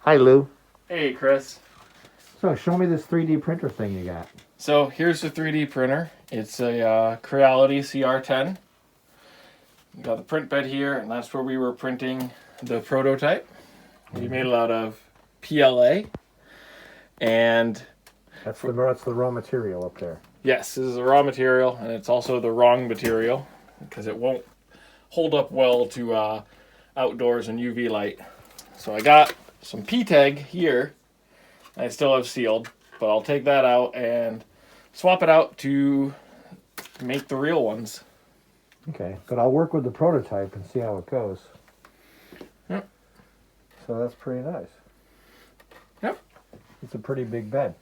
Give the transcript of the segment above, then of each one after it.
Hi, Lou. Hey, Chris. So, show me this 3D printer thing you got. So here's the 3D printer. It's a Creality CR10. You got the print bed here, and that's where we were printing the prototype. We made it out of PLA, and That's the raw material up there. yes, this is the raw material, and it's also the wrong material because it won't hold up well to outdoors and UV light. So I got some P-TEG here. I still have sealed, but I'll take that out and swap it out to make the real ones. Okay, but I'll work with the prototype and see how it goes. Yep. So that's pretty nice. Yep. It's a pretty big bed.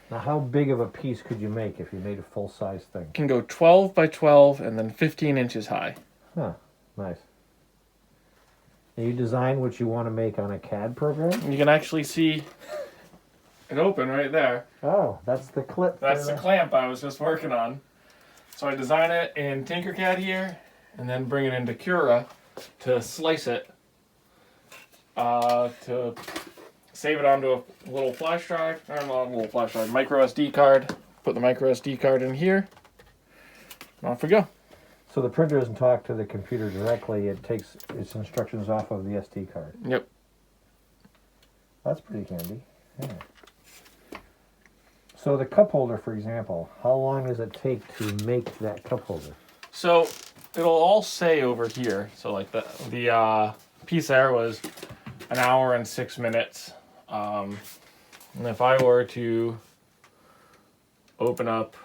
Now, how big of a piece could you make if you made a full-size thing? Can go 12 by 12 and then 15 inches high. Huh, nice. And you design what you want to make on a CAD program? You can actually see it open right there. Oh, that's the clip. That's the clamp I was just working on. So I design it in Tinkercad here, and then bring it into Cura to slice it, to save it onto a little flash drive, or not a little flash drive, micro SD card. Put the micro SD card in here, and off we go. So the printer doesn't talk to the computer directly, it takes its instructions off of the SD card. Yep. That's pretty handy. Yeah. So the cup holder, for example, how long does it take to make that cup holder? So it'll all say over here. So like the piece there was 1 hour and 6 minutes. And if I were to open up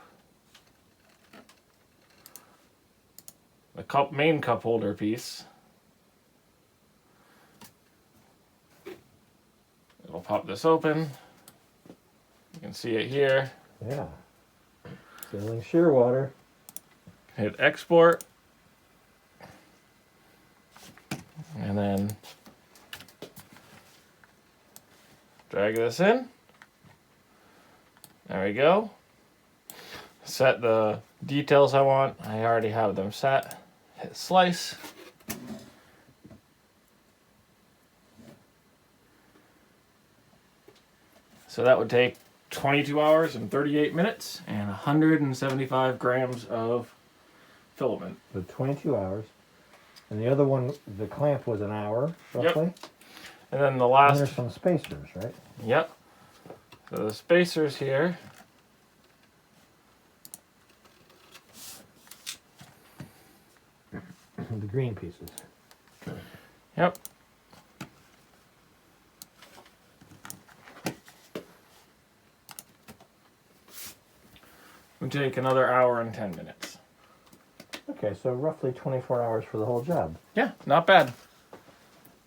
the main cup holder piece, it'll pop this open. You can see it here. Yeah. Sealing Shearwater. Hit export. And then drag this in. There we go. Set the details I want. I already have them set. Hit slice. So that would take 22 hours and 38 minutes and 175 grams of filament. So 22 hours. And the other one, the clamp was an hour, roughly. Yep. And then the And last... there's some spacers, right? Yep. So the spacers here. The green pieces. Yep. We take another hour and 10 minutes. Okay, so roughly 24 hours for the whole job. Yeah, not bad.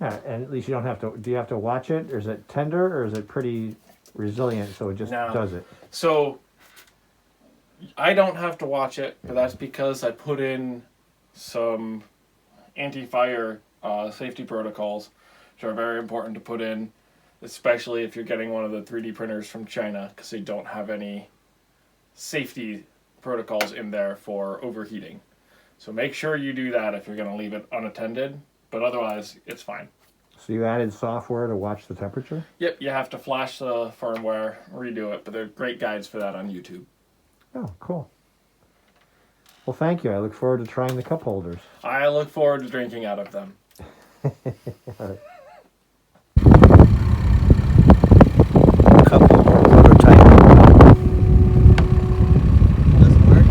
Yeah, and at least you don't have to, do you have to watch it? Or is it tender, or is it pretty resilient so it just No. does it? So I don't have to watch it, but that's because I put in some anti-fire safety protocols, which are very important to put in, especially if you're getting one of the 3D printers from China, because they don't have any safety protocols in there for overheating. So make sure you do that if you're going to leave it unattended, but otherwise it's fine. So you added software to watch the temperature? Yep, you have to flash the firmware, redo it, but there are great guides for that on YouTube. Oh, cool. Well, thank you. I look forward to trying the cup holders. I look forward to drinking out of them. Cup holder prototype. Doesn't work?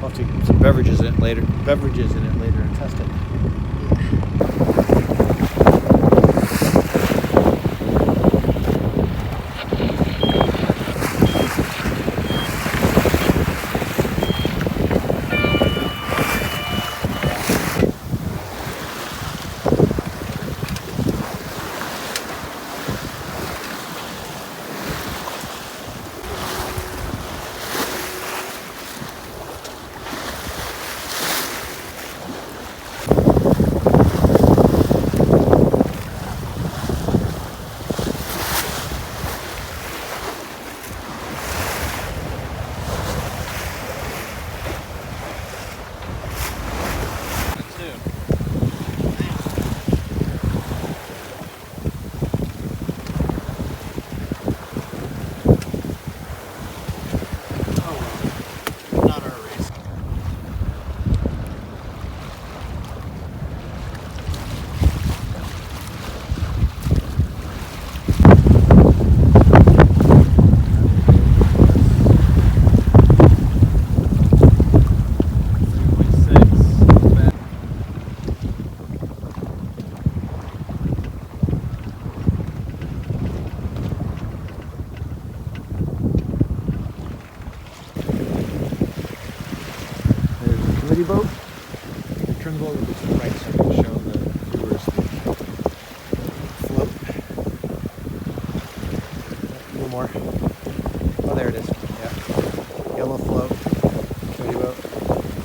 I'll have to put some beverages in it later and test it. boat? Turn the boat a little bit to the right so I can show the viewers the float. A little more. Oh, there it is. Yeah. Yellow float. Moody boat.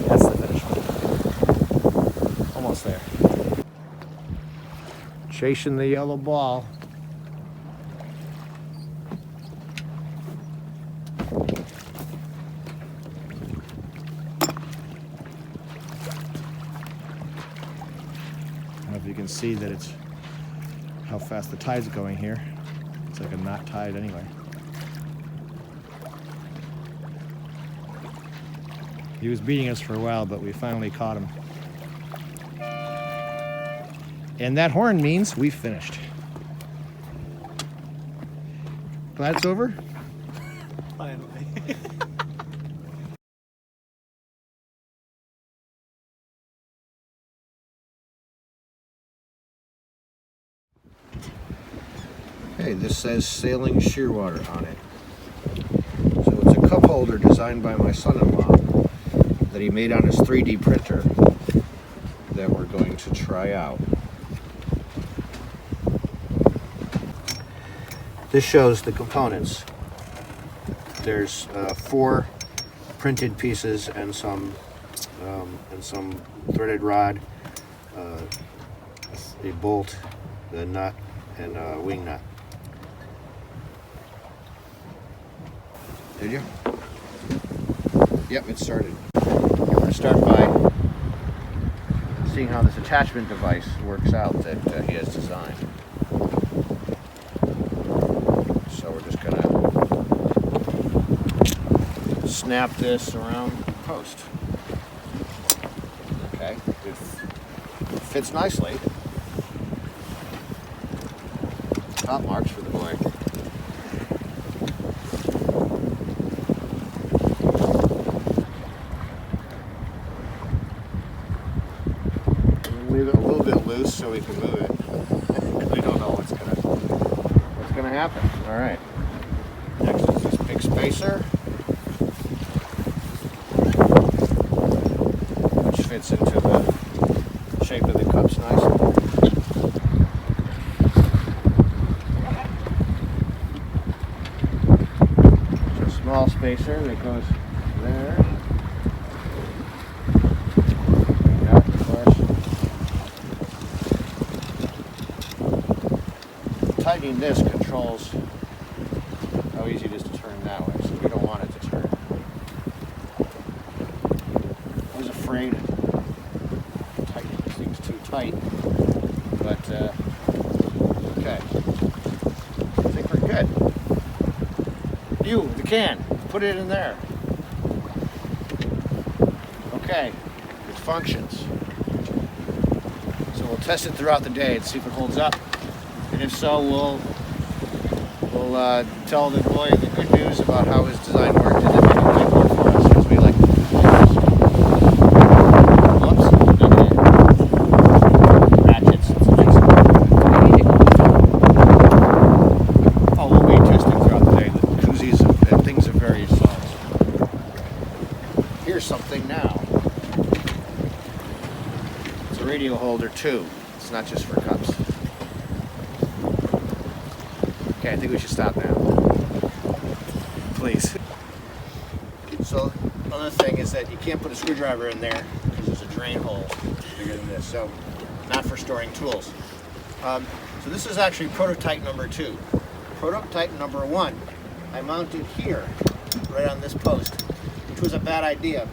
That's the finish line. Almost there. Chasing the yellow ball. I don't know if you can see that it's how fast the tide's going here. It's like a knot tide anyway. He was beating us for a while, but we finally caught him. And that horn means we finished. Glad it's over? Finally. Hey, this says Sailing Shearwater on it. So it's a cup holder designed by my son-in-law that he made on his 3D printer that we're going to try out. This shows the components. There's 4 printed pieces and some threaded rod, a bolt, the nut, and a wing nut. Did you? Yep, it started. I'm going to start by seeing how this attachment device works out that he has designed. So we're just going to snap this around the post. Okay, it fits nicely. Top marks for the boy. Leave it a little bit loose so we can move it. We don't know what's gonna happen. All right. Next is this big spacer, which fits into the shape of the cups nicely. There's a small spacer that goes there. Tightening this controls how easy it is to turn that way, so we don't want it to turn. I was afraid of tightening these things too tight, but okay. I think we're good. You, the can, put it in there. Okay, it functions. So we'll test it throughout the day and see if it holds up. And if so, we'll tell the boy the good news about how his design worked and then make it make one for us, because we like to do this. Whoops. Okay. Ratchets and things. Oh, we'll be testing throughout the day. The koozies and things of various sizes. Here's something now. It's a radio holder too. It's not just for cups. Okay, I think we should stop now. Please. So, another thing is that you can't put a screwdriver in there because there's a drain hole bigger than this, so not for storing tools. So this is actually prototype number 2. Prototype number 1, I mounted here, right on this post, which was a bad idea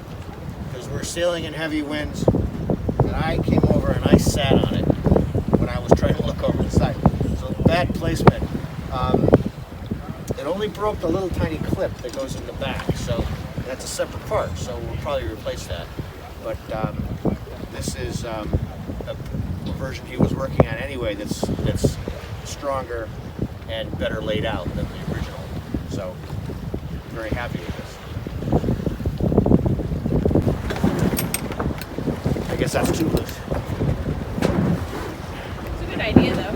because we're sailing in heavy winds, and I came over and I sat on it when I was trying to look over the side. So bad placement. It only broke the little tiny clip that goes in the back, so that's a separate part, so we'll probably replace that. But this is a version he was working on anyway that's stronger and better laid out than the original. So very happy with this. I guess that's too loose. It's a good idea though.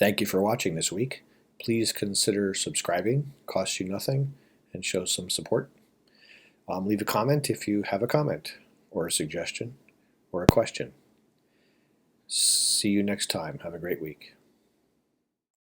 Thank you for watching this week. Please consider subscribing, costs you nothing, and show some support. Leave a comment if you have a comment, or a suggestion, or a question. See you next time. Have a great week.